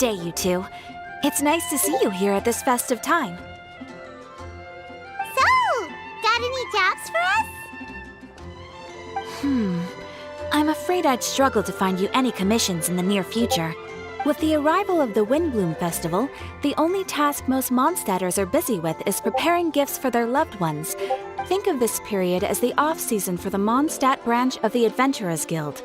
day, you two. It's nice to see you here at this festive time. So, got any jobs for us? I'm afraid I'd struggle to find you any commissions in the near future. With the arrival of the Windbloom Festival, the only task most Mondstadters are busy with is preparing gifts for their loved ones. Think of this period as the off-season for the Mondstadt branch of the Adventurers Guild.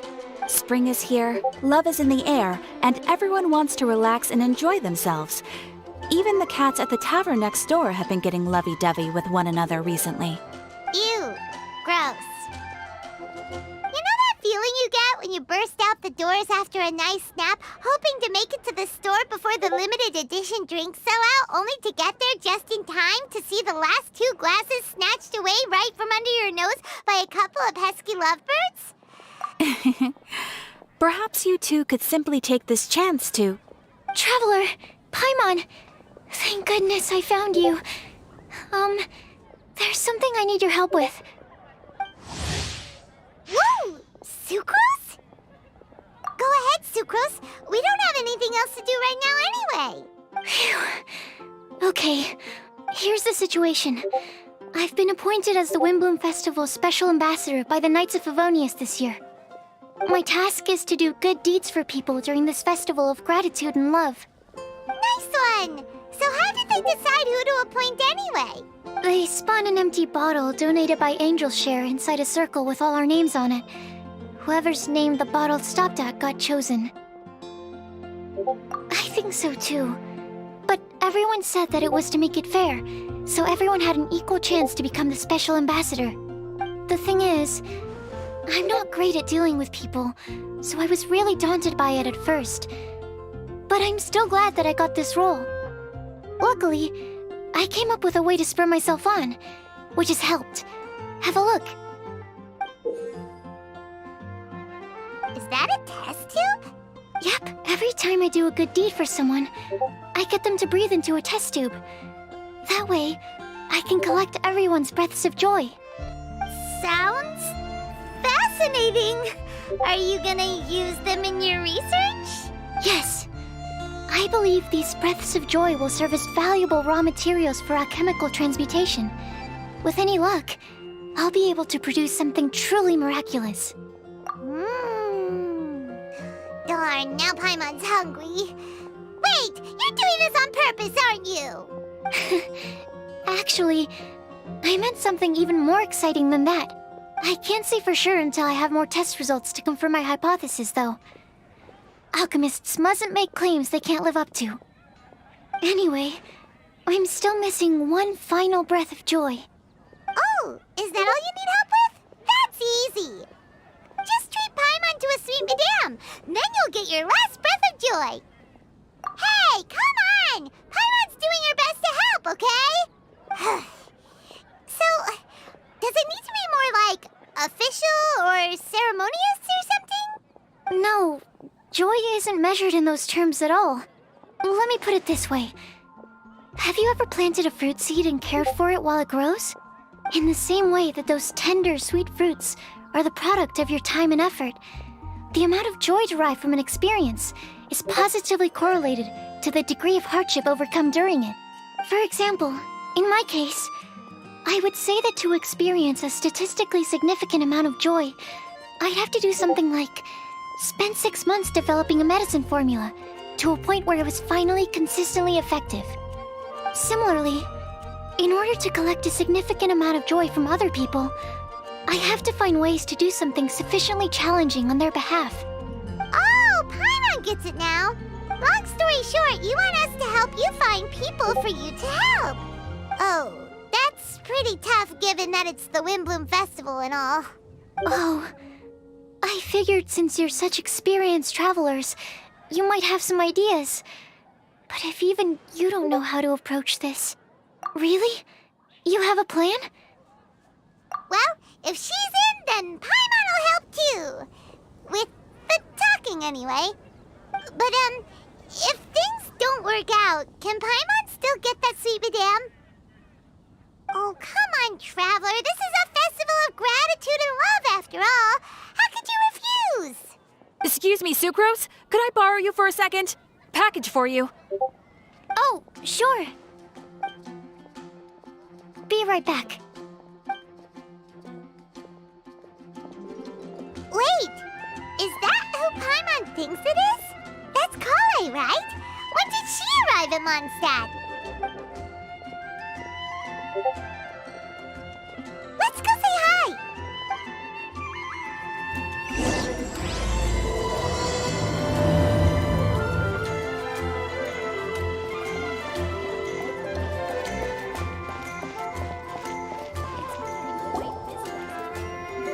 Spring is here, love is in the air, and everyone wants to relax and enjoy themselves. Even the cats at the tavern next door have been getting lovey-dovey with one another recently. Ew, gross. You know that feeling you get when you burst out the doors after a nice nap, hoping to make it to the store before the limited edition drinks sell out, only to get there just in time to see the last 2 glasses snatched away right from under your nose by a couple of pesky lovebirds? Perhaps you two could simply take this chance to... Traveler! Paimon! Thank goodness I found you. There's something I need your help with. Woo! Sucrose? Go ahead, Sucrose. We don't have anything else to do right now anyway. Phew. Okay, here's the situation. I've been appointed as the Windbloom Festival's special ambassador by the Knights of Favonius this year. My task is to do good deeds for people during this festival of gratitude and love. Nice one! So how did they decide who to appoint anyway? They spun an empty bottle donated by Angel's Share inside a circle with all our names on it. Whoever's name the bottle stopped at got chosen. I think so too. But everyone said that it was to make it fair, so everyone had an equal chance to become the special ambassador. The thing is, I'm not great at dealing with people, so I was really daunted by it at first. But I'm still glad that I got this role. Luckily, I came up with a way to spur myself on, which has helped. Have a look. Is that a test tube? Yep, every time I do a good deed for someone, I get them to breathe into a test tube. That way, I can collect everyone's breaths of joy. Sounds fascinating. Are you gonna use them in your research? Yes. I believe these breaths of joy will serve as valuable raw materials for alchemical transmutation. With any luck, I'll be able to produce something truly miraculous. Darn, now Paimon's hungry. Wait, you're doing this on purpose, aren't you? Actually, I meant something even more exciting than that. I can't say for sure until I have more test results to confirm my hypothesis, though. Alchemists mustn't make claims they can't live up to. Anyway, I'm still missing one final breath of joy. Oh, is that all you need help with? That's easy. Just treat Paimon to a sweet madame, then you'll get your last breath of joy. Hey, come on! Paimon's doing her best to help, okay? So, does it need to be more like official or ceremonious or something? No, joy isn't measured in those terms at all. Let me put it this way. Have you ever planted a fruit seed and cared for it while it grows? In the same way that those tender, sweet fruits are the product of your time and effort, the amount of joy derived from an experience is positively correlated to the degree of hardship overcome during it. For example, in my case, I would say that to experience a statistically significant amount of joy, I'd have to do something like spend 6 months developing a medicine formula to a point where it was finally consistently effective. Similarly, in order to collect a significant amount of joy from other people, I have to find ways to do something sufficiently challenging on their behalf. Oh, Paimon gets it now. Long story short, you want us to help you find people for you to help. Oh, that's pretty tough given that it's the Windbloom Festival and all. Oh, I figured since you're such experienced travelers, you might have some ideas. But if even you don't know how to approach this... Really? You have a plan? Well, if she's in, then Paimon will help too. With the talking, anyway. But, if things don't work out, can Paimon still get that sweet madame? Oh, come on, Traveler. This is a festival of gratitude and love, after all. How could you refuse? Excuse me, Sucrose? Could I borrow you for a second? package for you. Oh, sure. Be right back. Wait! Is that who Paimon thinks it is? That's Kale, right? When did she arrive at Mondstadt? Let's go say hi!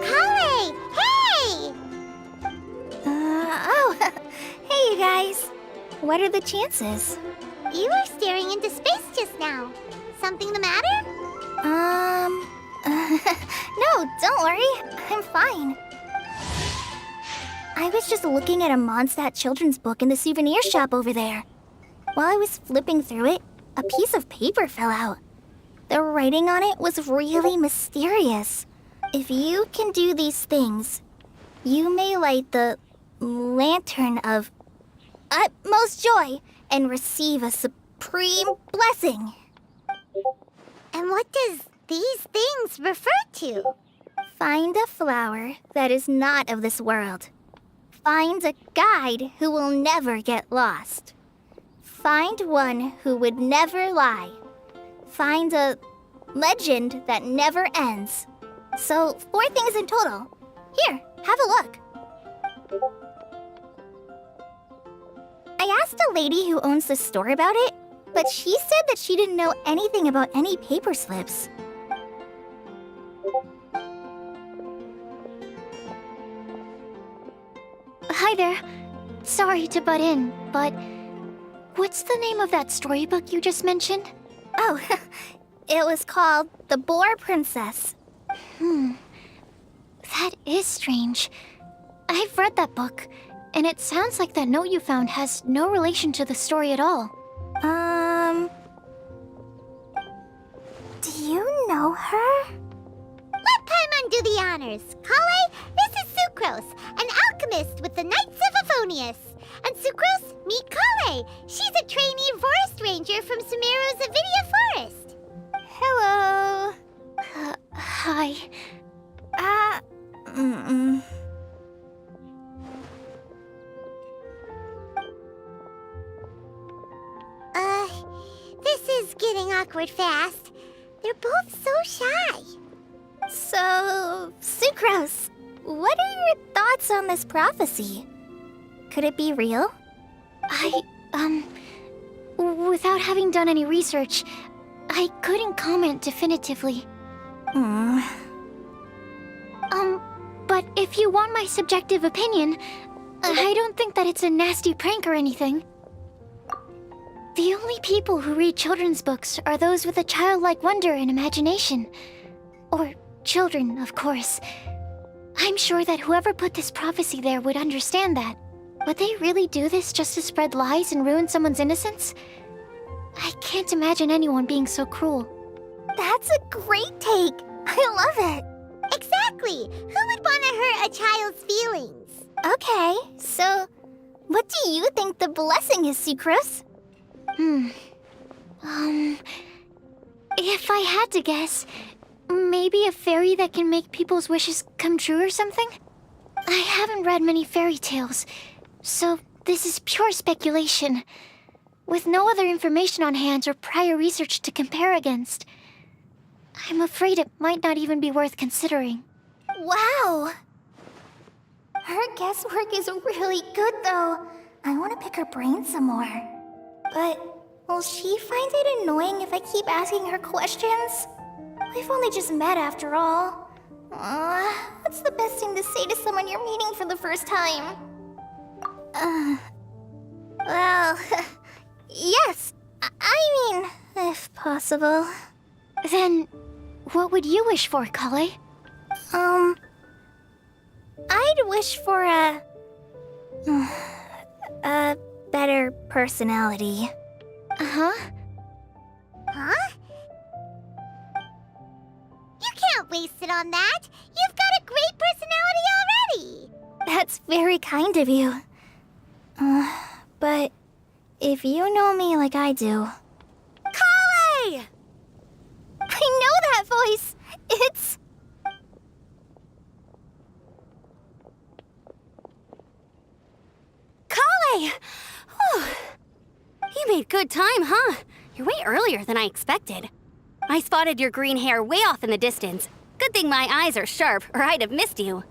Kale! Hey! Hey, you guys. What are the chances? You were staring into space just now. Something the matter? No, don't worry. I'm fine. I was just looking at a Mondstadt children's book in the souvenir shop over there. While I was flipping through it, a piece of paper fell out. The writing on it was really mysterious. If you can do these things, you may light the lantern of utmost joy and receive a supreme blessing. And what does these things refer to? Find a flower that is not of this world. Find a guide who will never get lost. Find one who would never lie. Find a legend that never ends. So, 4 things in total. Here, have a look. I asked a lady who owns the store about it, but she said that she didn't know anything about any paper slips. Hi there. Sorry to butt in, but what's the name of that storybook you just mentioned? Oh, it was called The Boar Princess. That is strange. I've read that book, and it sounds like that note you found has no relation to the story at all. Do you know her? Let Paimon do the honors. Kale, this is Sucrose, an alchemist with the Knights of Favonius. And Sucrose, meet Kale. She's a trainee forest ranger from Sumeru's Avidia Forest. Hello. Hi. This is getting awkward fast. They're both so shy. So, Sucrose, what are your thoughts on this prophecy? Could it be real? Without having done any research, I couldn't comment definitively. But if you want my subjective opinion, I don't think that it's a nasty prank or anything. The only people who read children's books are those with a childlike wonder and imagination. Or children, of course. I'm sure that whoever put this prophecy there would understand that. Would they really do this just to spread lies and ruin someone's innocence? I can't imagine anyone being so cruel. That's a great take. I love it. Exactly. Who would want to hurt a child's feelings? Okay, so what do you think the blessing is, Sucrose? If I had to guess, maybe a fairy that can make people's wishes come true or something? I haven't read many fairy tales, so this is pure speculation. With no other information on hand or prior research to compare against, I'm afraid it might not even be worth considering. Wow! Her guesswork is really good, though. I want to pick her brain some more. But will she find it annoying if I keep asking her questions? We've only just met after all. What's the best thing to say to someone you're meeting for the first time? Well, yes. I mean, if possible. Then, what would you wish for, Kale? I'd wish for a better personality. Huh? You can't waste it on that. You've got a great personality already. That's very kind of you. But If you know me like I do... Kale! I know that voice! It's... Kale! Whew. You made good time, huh? You're way earlier than I expected. I spotted your green hair way off in the distance. Good thing my eyes are sharp, or I'd have missed you.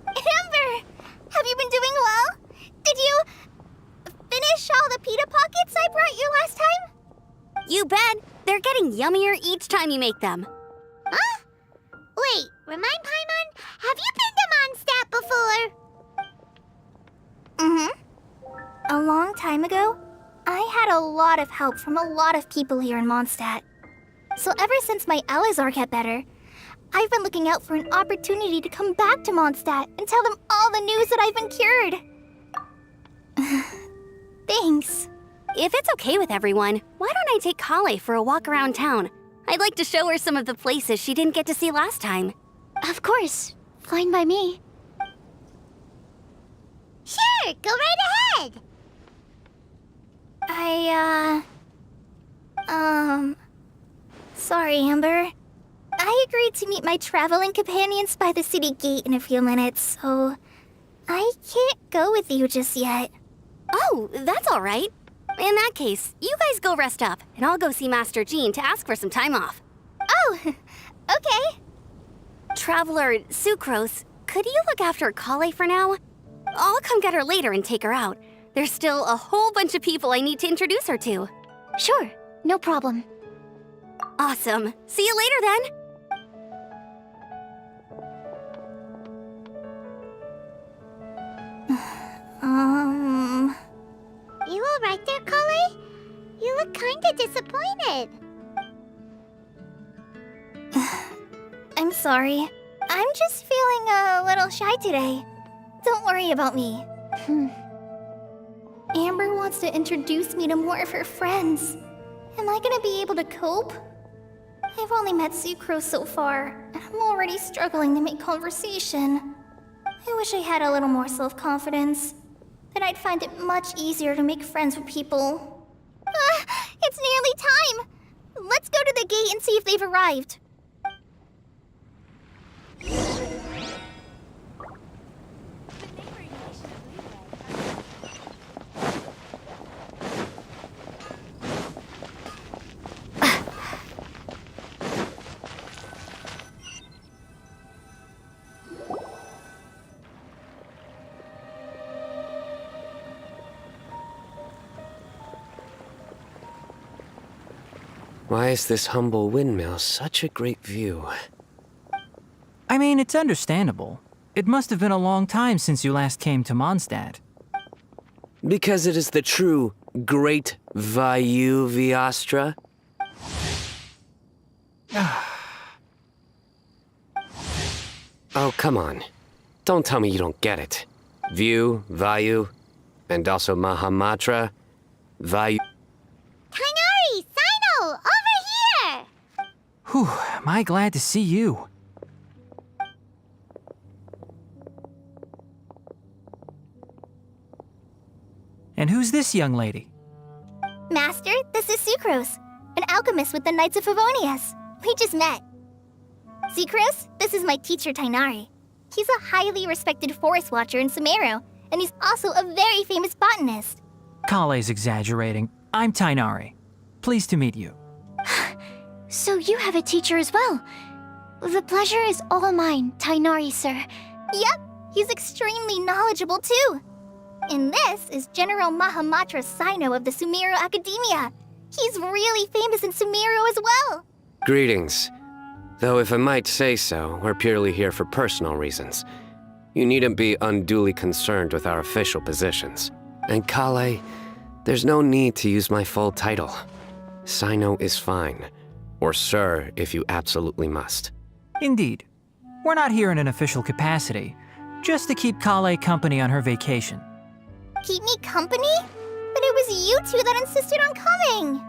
Amber! Have you been doing well? Did you... finish all the pita pockets I brought you last time? You bet. They're getting yummier each time you make them. Huh? Wait, remind Paimon, have you been to Mondstadt before? Mm-hmm. A long time ago, I had a lot of help from a lot of people here in Mondstadt. So ever since my Elazar got better, I've been looking out for an opportunity to come back to Mondstadt and tell them all the news that I've been cured. Thanks. If it's okay with everyone, why don't I take Kale for a walk around town? I'd like to show her some of the places she didn't get to see last time. Of course. Fine by me. Sure, go right ahead. Sorry, Amber. I agreed to meet my traveling companions by the city gate in a few minutes, so I can't go with you just yet. Oh, that's all right. In that case, you guys go rest up, and I'll go see Master Jean to ask for some time off. Oh, okay. Traveler Sucrose, could you look after Kale for now? I'll come get her later and take her out. There's still a whole bunch of people I need to introduce her to. Sure, no problem. Awesome. See you later then. You all right there, Kale? You look kinda disappointed. I'm sorry. I'm just feeling a little shy today. Don't worry about me. Amber wants to introduce me to more of her friends. Am I gonna be able to cope? I've only met Sucrose so far, and I'm already struggling to make conversation. I wish I had a little more self-confidence. Then I'd find it much easier to make friends with people. It's nearly time! Let's go to the gate and see if they've arrived. Why is this humble windmill such a great view? I mean, it's understandable. It must have been a long time since you last came to Mondstadt. Because it is the true Great Vayu Viastra? Oh, come on. Don't tell me you don't get it. View, Vayu, and also Mahamatra, Vayu... Kainari! Sino! Over here! Whew, am I glad to see you. And who's this young lady? Master, this is Sucrose, an alchemist with the Knights of Favonius. We just met. Sucrose, this is my teacher Tainari. He's a highly respected forest watcher in Sumeru, and he's also a very famous botanist. Kale's exaggerating. I'm Tainari. Pleased to meet you. So you have a teacher as well. The pleasure is all mine, Tainari, sir. Yep, he's extremely knowledgeable too. And this is General Mahamatra Sino of the Sumeru Academia. He's really famous in Sumeru as well. Greetings. Though if I might say so, we're purely here for personal reasons. You needn't be unduly concerned with our official positions. And Kale, there's no need to use my full title. Sino is fine. Or sir, if you absolutely must. Indeed. We're not here in an official capacity, just to keep Kale company on her vacation. Keep me company? But it was you two that insisted on coming.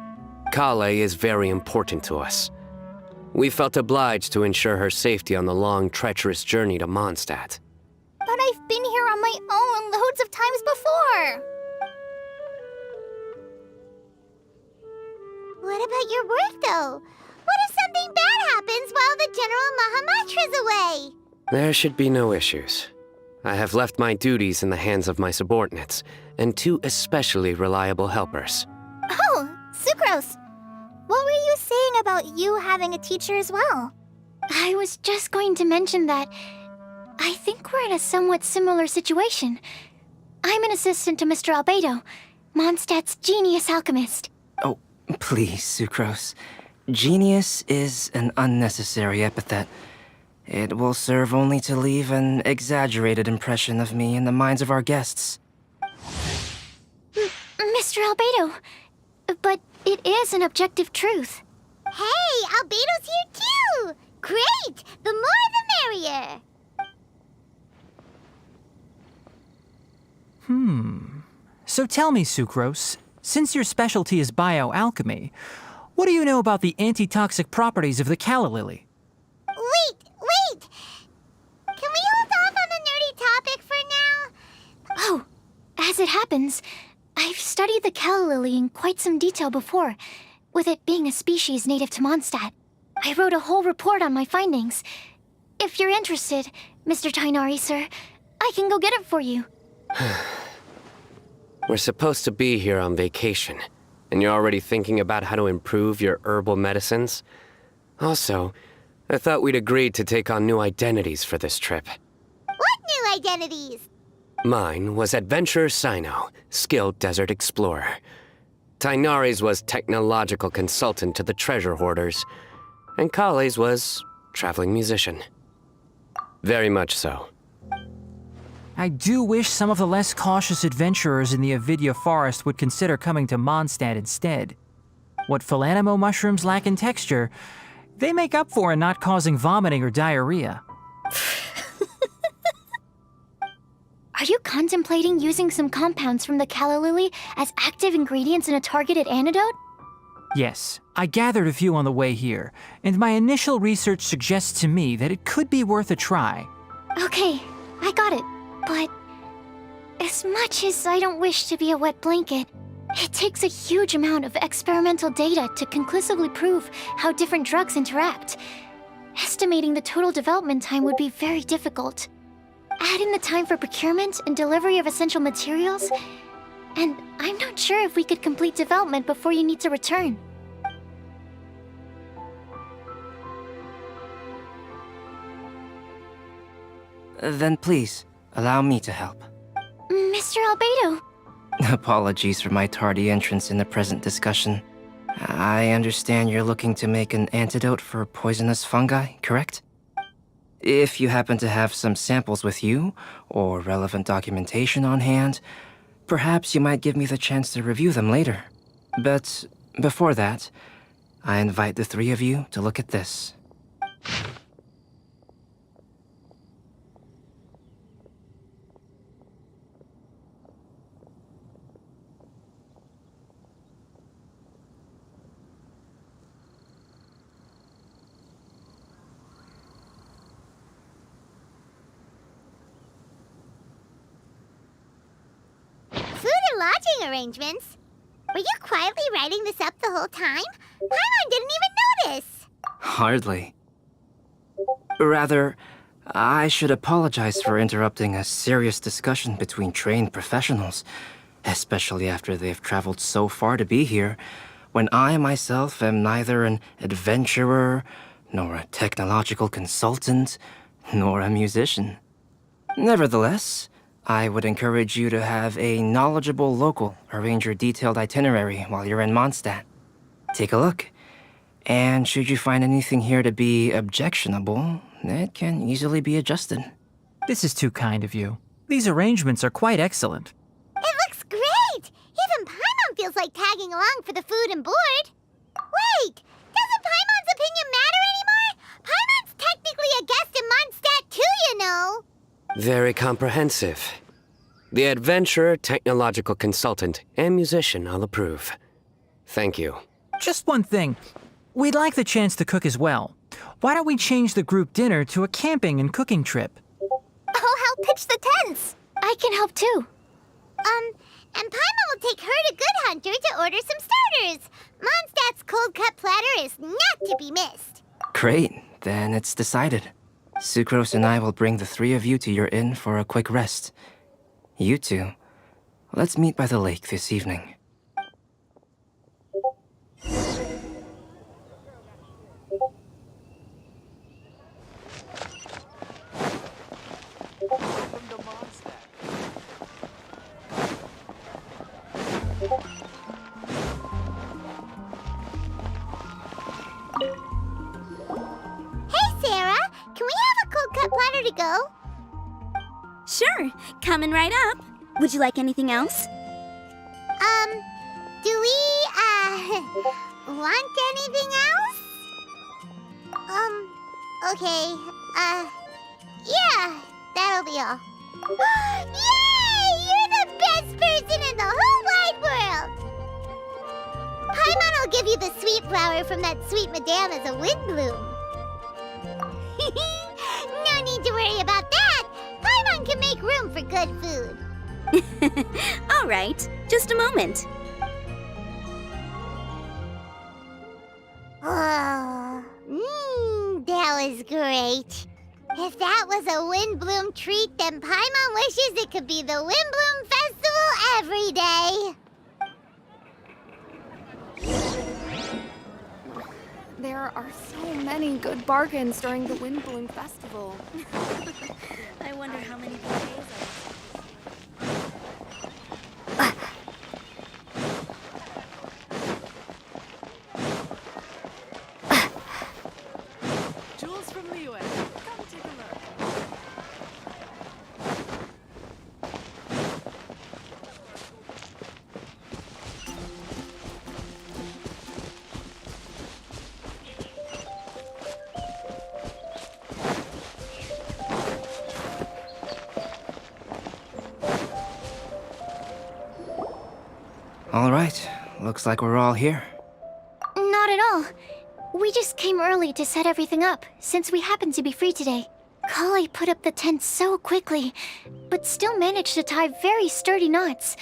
Kale is very important to us. We felt obliged to ensure her safety on the long, treacherous journey to Mondstadt. But I've been here on my own loads of times before. your work, though? What if something bad happens while the General Mahamatra's away? There should be no issues. I have left my duties in the hands of my subordinates, and 2 especially reliable helpers. Oh, Sucrose. What were you saying about you having a teacher as well? I was just going to mention that I think we're in a somewhat similar situation. I'm an assistant to Mr. Albedo, Mondstadt's genius alchemist. Oh, please, Sucrose. Genius is an unnecessary epithet. It will serve only to leave an exaggerated impression of me in the minds of our guests. Mr. Albedo, but it is an objective truth. Hey, Albedo's here too! Great! The more the merrier! So tell me, Sucrose, since your specialty is bioalchemy, what do you know about the antitoxic properties of the calla lily? Wait! Can we hold off on the nerdy topic for now? Oh, as it happens, I've studied the calla lily in quite some detail before, with it being a species native to Mondstadt. I wrote a whole report on my findings. If you're interested, Mr. Tainari, sir, I can go get it for you. We're supposed to be here on vacation, and you're already thinking about how to improve your herbal medicines? Also, I thought we'd agreed to take on new identities for this trip. What new identities? Mine was Adventurer Sino, skilled desert explorer. Tainari's was technological consultant to the treasure hoarders, and Kale's was traveling musician. Very much so. I do wish some of the less cautious adventurers in the Avidya forest would consider coming to Mondstadt instead. What Philanimo mushrooms lack in texture, they make up for in not causing vomiting or diarrhea. Are you contemplating using some compounds from the calla lily as active ingredients in a targeted antidote? Yes, I gathered a few on the way here, and my initial research suggests to me that it could be worth a try. Okay, I got it. But as much as I don't wish to be a wet blanket, it takes a huge amount of experimental data to conclusively prove how different drugs interact. Estimating the total development time would be very difficult. Add in the time for procurement and delivery of essential materials, and I'm not sure if we could complete development before you need to return. Then please, allow me to help. Mr. Albedo, Apologies for my tardy entrance in the present discussion. I understand you're looking to make an antidote for poisonous fungi, correct? If you happen to have some samples with you, or relevant documentation on hand, perhaps you might give me the chance to review them later. But before that, I invite the 3 of you to look at this. Lodging arrangements? Were you quietly writing this up the whole time? Paimon didn't even notice! Hardly. Rather, I should apologize for interrupting a serious discussion between trained professionals, especially after they've traveled so far to be here, when I myself am neither an adventurer, nor a technological consultant, nor a musician. Nevertheless, I would encourage you to have a knowledgeable local arrange your detailed itinerary while you're in Mondstadt. Take a look, and should you find anything here to be objectionable, it can easily be adjusted. This is too kind of you. These arrangements are quite excellent. It looks great! Even Paimon feels like tagging along for the food and board. Wait! Doesn't Paimon's opinion matter anymore? Paimon's technically a guest in Mondstadt too, you know! Very comprehensive. The adventurer, technological consultant, and musician all approve. Thank you. Just one thing. We'd like the chance to cook as well. Why don't we change the group dinner to a camping and cooking trip? I'll help pitch the tents! I can help too. And Paimon will take her to Good Hunter to order some starters. Mondstadt's cold cut platter is not to be missed. Great, then it's decided. Sucrose and I will bring the three of you to your inn for a quick rest. You two, let's meet by the lake this evening. Hey, Sarah! Can we have a cold cut platter to go? Sure, coming right up. Would you like anything else? Do we, want anything else? Okay, yeah, that'll be all. Yay! You're the best person in the whole wide world! Paimon will give you the sweet flower from that sweet madame as a wind bloom. No need to worry about that! Paimon can make room for good food. All right, just a moment. Oh, that was great. If that was a Windbloom treat, then Paimon wishes it could be the Windbloom Festival every day. There are so many good bargains during the Windbloom Festival. I wonder how many bouquets Jewels from the US. Come take a look. All right, looks like we're all here. Not at all. We just came early to set everything up, since we happen to be free today. Kale put up the tent so quickly, but still managed to tie very sturdy knots.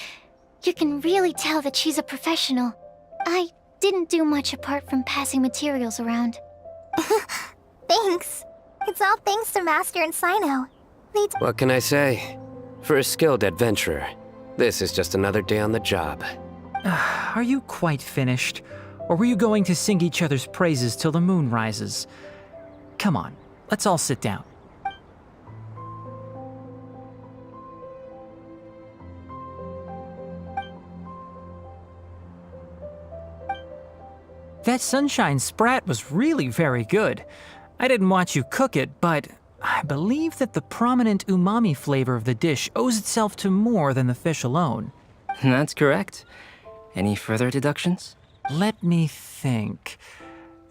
You can really tell that she's a professional. I didn't do much apart from passing materials around. Thanks. It's all thanks to Master and Sino. What can I say? For a skilled adventurer, this is just another day on the job. Are you quite finished? Or were you going to sing each other's praises till the moon rises? Come on, let's all sit down. That sunshine sprat was really very good. I didn't watch you cook it, but I believe that the prominent umami flavor of the dish owes itself to more than the fish alone. That's correct. Any further deductions? Let me think.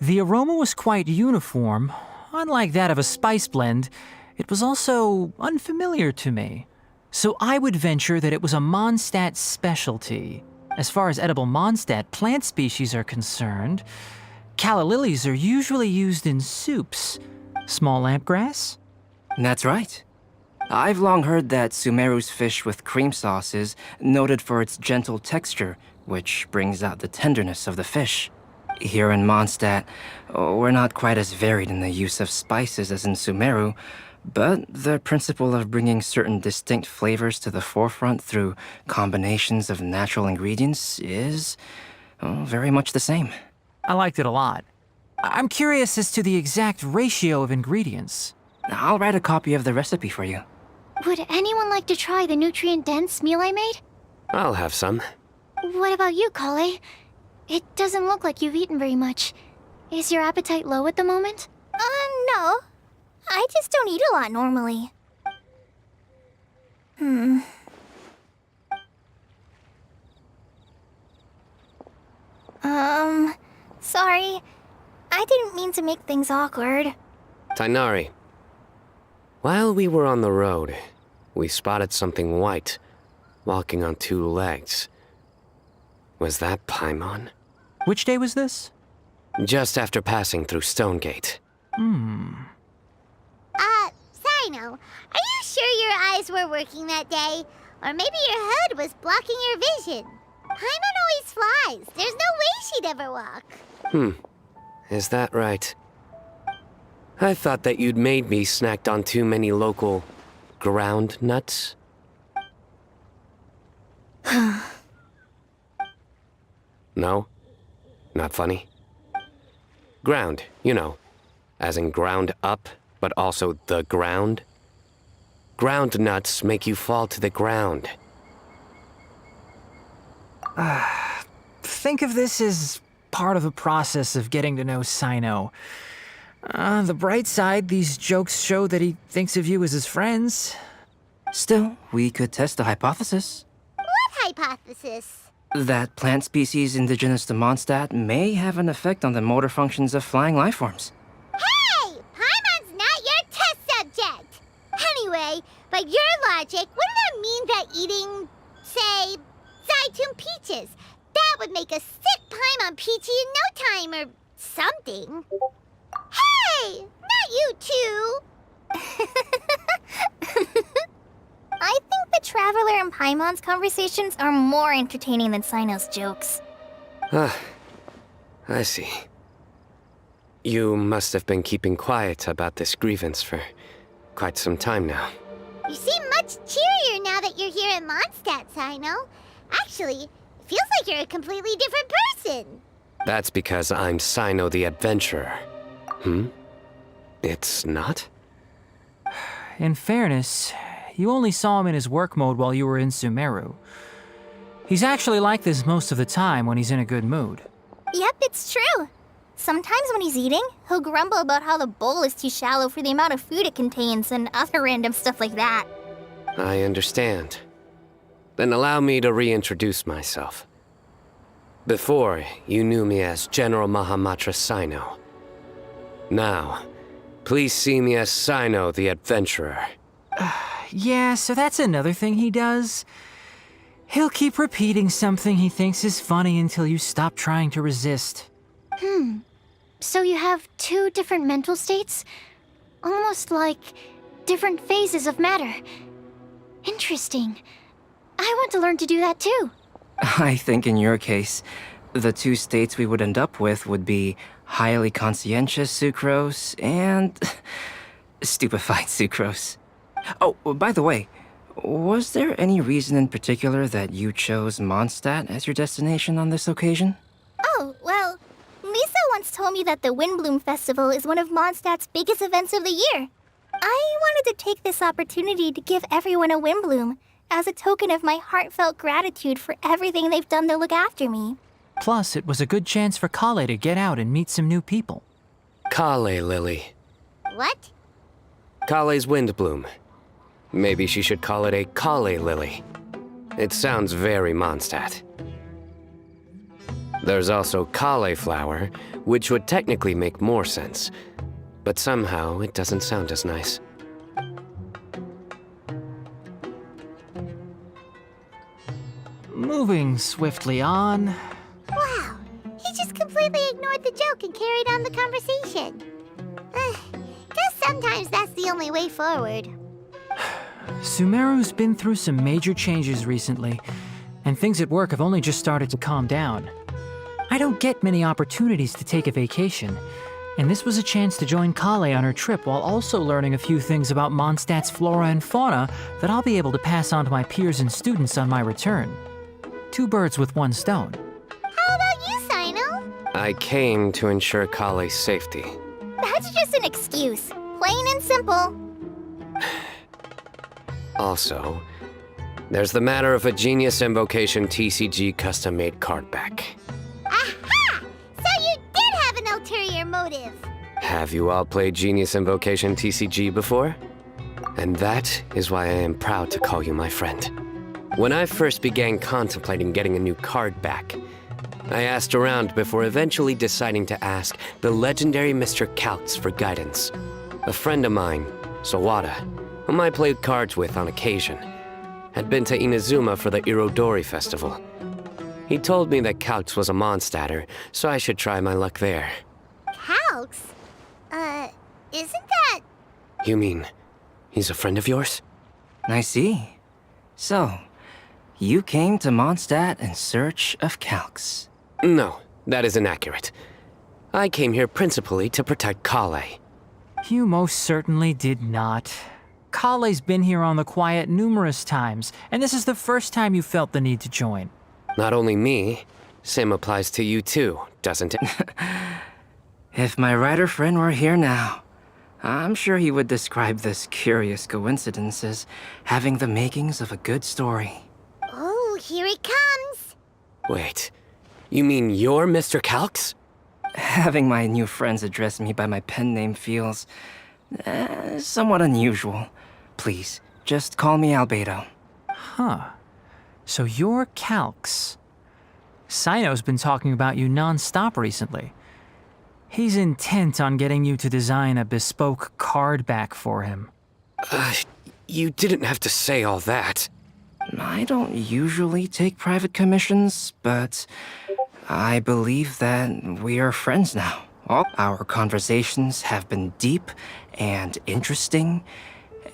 The aroma was quite uniform. Unlike that of a spice blend, it was also unfamiliar to me. So I would venture that it was a Mondstadt specialty. As far as edible Mondstadt plant species are concerned, calla lilies are usually used in soups. Small lampgrass? That's right. I've long heard that Sumeru's fish with cream sauce is noted for its gentle texture, which brings out the tenderness of the fish. Here in Mondstadt, we're not quite as varied in the use of spices as in Sumeru, but the principle of bringing certain distinct flavors to the forefront through combinations of natural ingredients is very much the same. I liked it a lot. I'm curious as to the exact ratio of ingredients. I'll write a copy of the recipe for you. Would anyone like to try the nutrient-dense meal I made? I'll have some. What about you, Kale? It doesn't look like you've eaten very much. Is your appetite low at the moment? No. I just don't eat a lot normally. Sorry. I didn't mean to make things awkward. Tainari. While we were on the road, we spotted something white, walking on two legs. Was that Paimon? Which day was this? Just after passing through Stonegate. Sino, are you sure your eyes were working that day? Or maybe your hood was blocking your vision. Paimon always flies. There's no way she'd ever walk. Is that right? I thought that you'd made me snacked on too many local ground nuts. No? Not funny? Ground, you know. As in ground up, but also the ground. Ground nuts make you fall to the ground. Think of this as part of the process of getting to know Sino. On the bright side, these jokes show that he thinks of you as his friends. Still, we could test the hypothesis. What hypothesis? That plant species indigenous to Mondstadt may have an effect on the motor functions of flying lifeforms. Hey! Paimon's not your test subject! Anyway, by your logic, wouldn't that mean that eating, say, Zaitun peaches, that would make a sick Paimon peachy in no time or something? Hey! Not you two! I think the Traveler and Paimon's conversations are more entertaining than Sino's jokes. I see. You must have been keeping quiet about this grievance for quite some time now. You seem much cheerier now that you're here in Mondstadt, Sino. Actually, it feels like you're a completely different person. That's because I'm Sino the Adventurer. It's not? In fairness, you only saw him in his work mode while you were in Sumeru. He's actually like this most of the time when he's in a good mood. Yep, it's true. Sometimes when he's eating, he'll grumble about how the bowl is too shallow for the amount of food it contains and other random stuff like that. I understand. Then allow me to reintroduce myself. Before, you knew me as General Mahamatra Sino. Now, please see me as Sino the Adventurer. Yeah, so that's another thing he does. He'll keep repeating something he thinks is funny until you stop trying to resist. So you have two different mental states? Almost like different phases of matter. Interesting. I want to learn to do that too. I think in your case, the two states we would end up with would be highly conscientious sucrose and stupefied sucrose. Oh, by the way, was there any reason in particular that you chose Mondstadt as your destination on this occasion? Oh, well, Lisa once told me that the Windbloom Festival is one of Mondstadt's biggest events of the year. I wanted to take this opportunity to give everyone a Windbloom as a token of my heartfelt gratitude for everything they've done to look after me. Plus, it was a good chance for Kale to get out and meet some new people. Kale Lily. What? Kale's Windbloom. Maybe she should call it a Kale Lily. It sounds very Mondstadt. There's also Kale Flower, which would technically make more sense, but somehow it doesn't sound as nice. Moving swiftly on. Wow, he just completely ignored the joke and carried on the conversation. Guess sometimes that's the only way forward. Sumeru's been through some major changes recently, and things at work have only just started to calm down. I don't get many opportunities to take a vacation, and this was a chance to join Kale on her trip while also learning a few things about Mondstadt's flora and fauna that I'll be able to pass on to my peers and students on my return. Two birds with one stone. How about you, Sino? I came to ensure Kale's safety. That's just an excuse. Plain and simple. Also, there's the matter of a Genius Invocation TCG custom-made card back. Aha! So you did have an ulterior motive. Have you all played Genius Invocation TCG before? And that is why I am proud to call you my friend. When I first began contemplating getting a new card back, I asked around before eventually deciding to ask the legendary Mr. Kautz for guidance. A friend of mine, Sawada, whom I played cards with on occasion, had been to Inazuma for the Irodori festival. He told me that Kautz was a Mondstadter, so I should try my luck there. Calx? Isn't that... You mean, he's a friend of yours? I see. So, You came to Mondstadt in search of calcs. No, that is inaccurate. I came here principally to protect Kale. You most certainly did not. Kale's been here on the quiet numerous times, and this is the first time you felt the need to join. Not only me, same applies to you too, doesn't it? If my writer friend were here now, I'm sure he would describe this curious coincidence as having the makings of a good story. Oh, here it comes. Wait, you mean you're Mr. Calx? Having my new friends address me by my pen name feels somewhat unusual. Please, just call me Albedo. Huh. So you're Calx. Sino's been talking about you non-stop recently. He's intent on getting you to design a bespoke card back for him. You didn't have to say all that. I don't usually take private commissions, but I believe that we are friends now. All our conversations have been deep and interesting.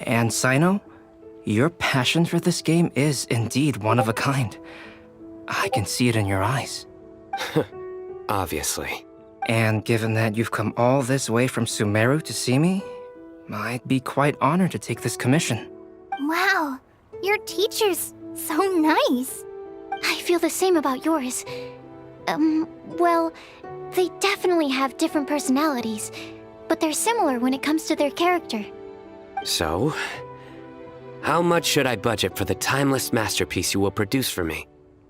And Sino, your passion for this game is indeed one of a kind. I can see it in your eyes. Obviously. And given that you've come all this way from Sumeru to see me, I'd be quite honored to take this commission. Wow, your teacher's so nice. I feel the same about yours. Well, they definitely have different personalities, but they're similar when it comes to their character. So, how much should I budget for the timeless masterpiece you will produce for me?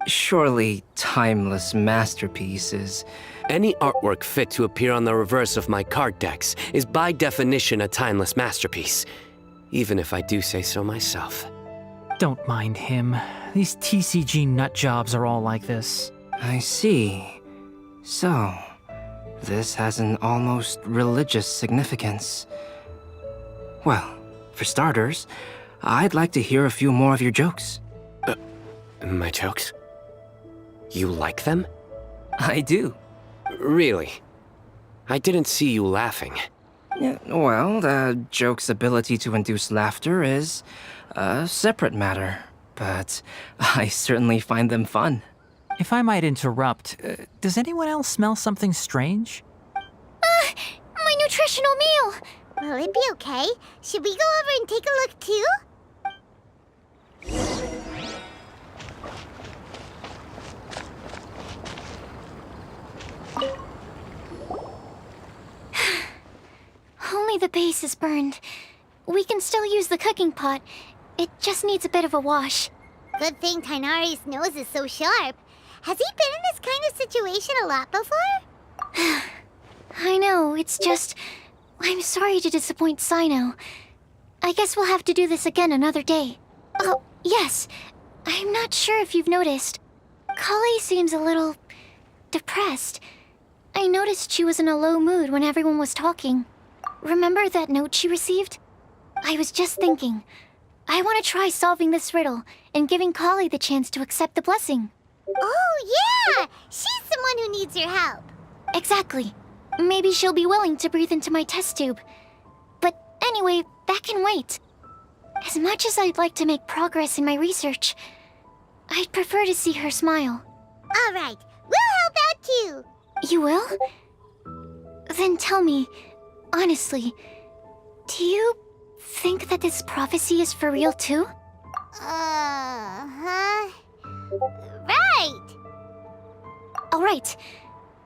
Surely, timeless masterpieces. Any artwork fit to appear on the reverse of my card decks is by definition a timeless masterpiece, even if I do say so myself. Don't mind him. These TCG nut jobs are all like this. I see. So, this has an almost religious significance. Well, for starters, I'd like to hear a few more of your jokes. My jokes? You like them? I do. Really? I didn't see you laughing. Yeah, well, the joke's ability to induce laughter is a separate matter, but I certainly find them fun. If I might interrupt, does anyone else smell something strange? My nutritional meal! Will it be okay? Should we go over and take a look too? Only the base is burned. We can still use the cooking pot. It just needs a bit of a wash. Good thing Tainari's nose is so sharp. Has he been in this kind of situation a lot before? I know, it's just... I'm sorry to disappoint Sino. I guess we'll have to do this again another day. Oh, yes. I'm not sure if you've noticed. Kale seems a little... depressed. I noticed she was in a low mood when everyone was talking. Remember that note she received? I was just thinking. I want to try solving this riddle and giving Kale the chance to accept the blessing. Oh, yeah! She's someone who needs your help. Exactly. Maybe she'll be willing to breathe into my test tube. But anyway, that can wait. As much as I'd like to make progress in my research, I'd prefer to see her smile. All right, we'll help out too. You will? Then tell me, honestly, do you think that this prophecy is for real too? Huh? Right! All right.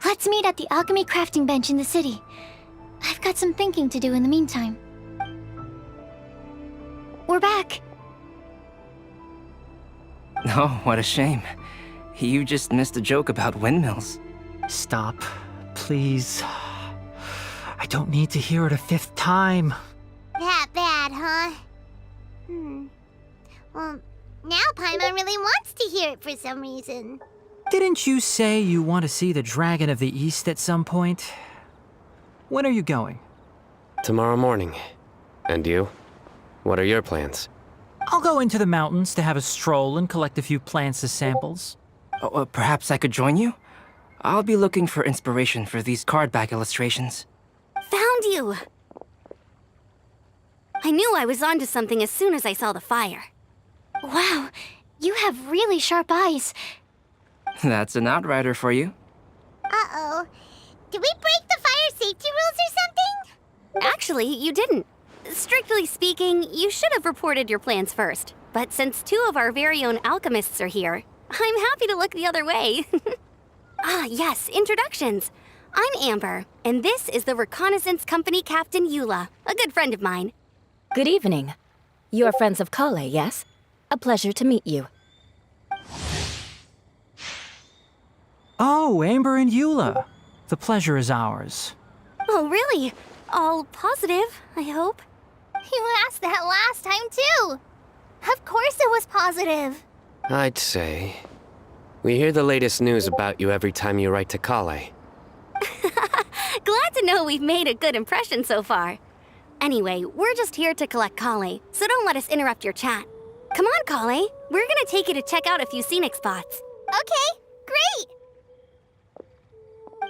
Let's meet at the alchemy crafting bench in the city. I've got some thinking to do in the meantime. We're back. Oh, what a shame. You just missed a joke about windmills. Stop, please. I don't need to hear it a fifth time. That bad, huh? Well, now Paimon really wants to hear it for some reason. Didn't you say you want to see the Dragon of the East at some point? When are you going? Tomorrow morning. And you? What are your plans? I'll go into the mountains to have a stroll and collect a few plants as samples. Oh, perhaps I could join you? I'll be looking for inspiration for these card back illustrations. Found you! I knew I was onto something as soon as I saw the fire. Wow, You have really sharp eyes. That's an outrider for you. Uh-oh. Did we break the fire safety rules or something? Actually, you didn't. Strictly speaking, you should have reported your plans first. But since 2 of our very own alchemists are here, I'm happy to look the other way. Ah, yes, introductions. I'm Amber, and this is the Reconnaissance Company Captain Eula, a good friend of mine. Good evening. You are friends of Kale, yes? A pleasure to meet you. Oh, Amber and Eula. The pleasure is ours. Oh, really? All positive, I hope. You asked that last time, too. Of course it was positive. I'd say. We hear the latest news about you every time you write to Kale. Glad to know we've made a good impression so far. Anyway, we're just here to collect Kale, so don't let us interrupt your chat. Come on, Kale. We're gonna take you to check out a few scenic spots. Okay,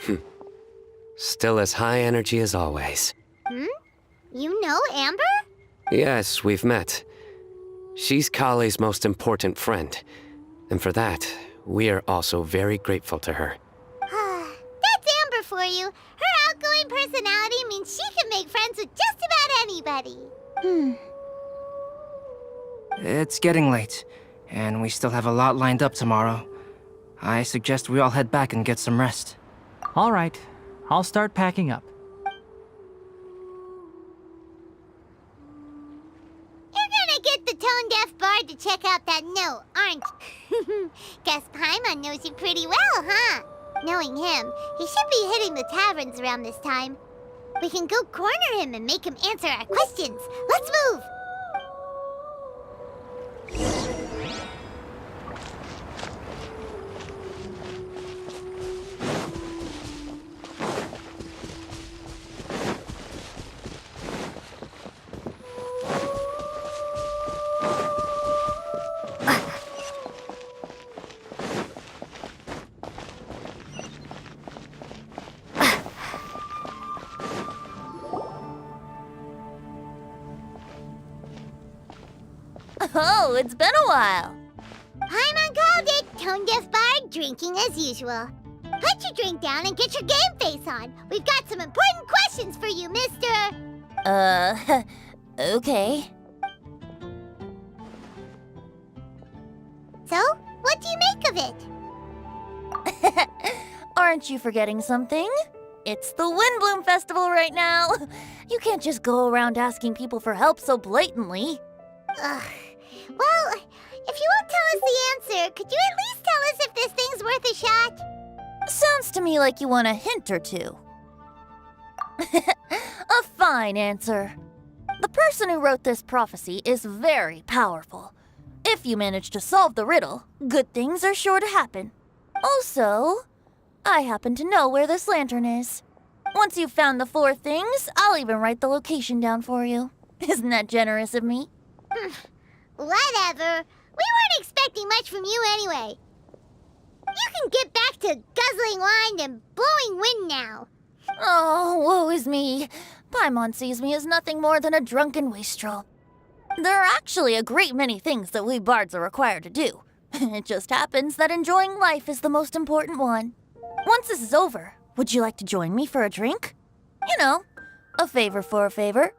great. Still as high energy as always. You know Amber? Yes, we've met. She's Kale's most important friend. And for that, we are also very grateful to her. That's Amber for you. Her outgoing personality means she can make friends with just about anybody. It's getting late, and we still have a lot lined up tomorrow. I suggest we all head back and get some rest. All right, I'll start packing up. You're gonna get the tone-deaf bard to check out that note, aren't you? Guess Paimon knows you pretty well, huh? Knowing him, he should be hitting the taverns around this time. We can go corner him and make him answer our questions. Let's move! Oh, it's been a while. Paimon called it, tone-deaf bard drinking as usual. Put your drink down and get your game face on. We've got some important questions for you, mister. Okay. So, what do you make of it? Aren't you forgetting something? It's the Windbloom Festival right now. You can't just go around asking people for help so blatantly. Ugh. Well, if you won't tell us the answer, could you at least tell us if this thing's worth a shot? Sounds to me like you want a hint or two. A fine answer. The person who wrote this prophecy is very powerful. If you manage to solve the riddle, good things are sure to happen. Also, I happen to know where this lantern is. Once you've found the 4 things, I'll even write the location down for you. Isn't that generous of me? Whatever. We weren't expecting much from you anyway. You can get back to guzzling wine and blowing wind now. Oh, woe is me. Paimon sees me as nothing more than a drunken wastrel. There are actually a great many things that we bards are required to do. It just happens that enjoying life is the most important one. Once this is over, would you like to join me for a drink? You know, a favor for a favor.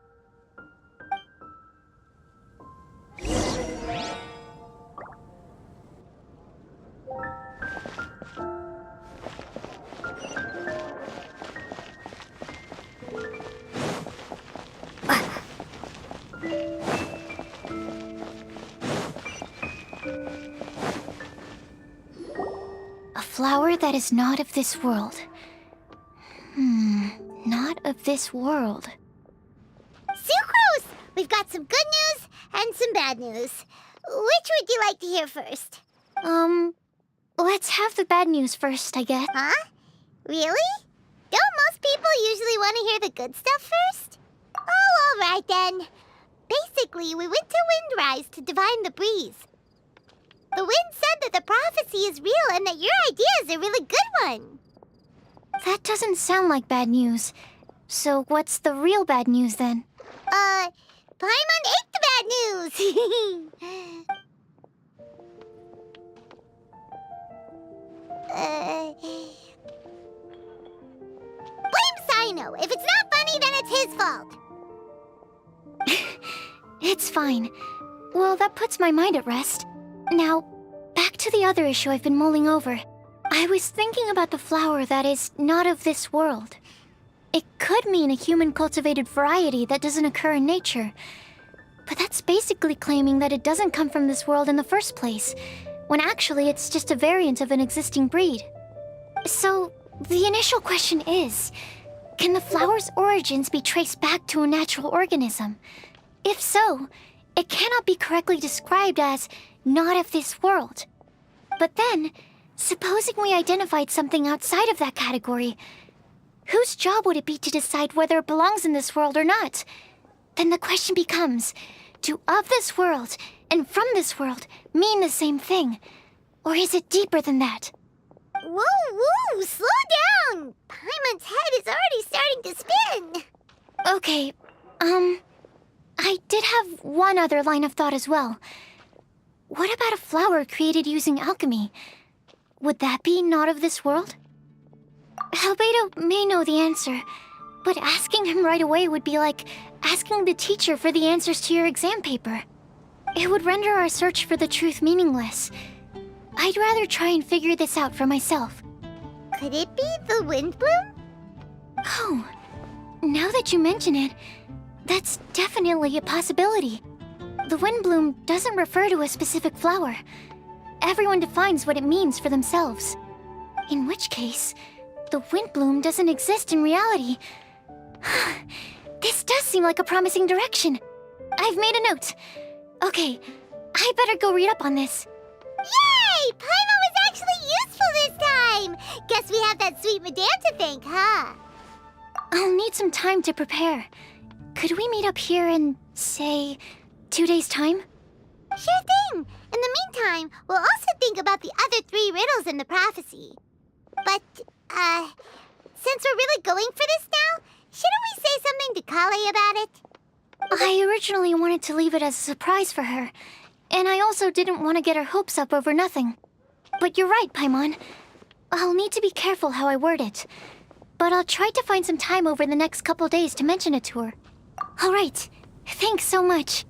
A flower that is not of this world. Not of this world. Sucrose! We've got some good news and some bad news. Which would you like to hear first? Let's have the bad news first, I guess. Huh? Really? Don't most people usually want to hear the good stuff first? Oh, all right then. Basically, we went to Windrise to divine the breeze. The wind said that the prophecy is real and that your idea is a really good one. That doesn't sound like bad news. So what's the real bad news then? Paimon ate the bad news. Blame Sino. If it's not funny, then it's his fault. It's fine. Well, that puts my mind at rest. Now, back to the other issue I've been mulling over. I was thinking about the flower that is not of this world. It could mean a human-cultivated variety that doesn't occur in nature. But that's basically claiming that it doesn't come from this world in the first place, when actually it's just a variant of an existing breed. So, the initial question is, can the flower's origins be traced back to a natural organism? If so, it cannot be correctly described as not of this world. But then, supposing we identified something outside of that category, whose job would it be to decide whether it belongs in this world or not? Then the question becomes, do of this world and from this world mean the same thing? Or is it deeper than that? Whoa, slow down! Paimon's head is already starting to spin. Okay, I did have one other line of thought as well. What about a flower created using alchemy? Would that be not of this world? Albedo may know the answer, but asking him right away would be like asking the teacher for the answers to your exam paper. It would render our search for the truth meaningless. I'd rather try and figure this out for myself. Could it be the wind bloom? Oh, now that you mention it, that's definitely a possibility. The wind bloom doesn't refer to a specific flower. Everyone defines what it means for themselves. In which case, the wind bloom doesn't exist in reality. This does seem like a promising direction. I've made a note. Okay, I better go read up on this. Yay! Paimon was actually useful this time! Guess we have that sweet madame to thank, huh? I'll need some time to prepare. Could we meet up here in, say, 2 days' time? Sure thing! In the meantime, we'll also think about the other 3 riddles in the prophecy. But, since we're really going for this now, shouldn't we say something to Kale about it? I originally wanted to leave it as a surprise for her, and I also didn't want to get her hopes up over nothing. But you're right, Paimon. I'll need to be careful how I word it. But I'll try to find some time over the next couple days to mention it to her. All right. Thanks so much.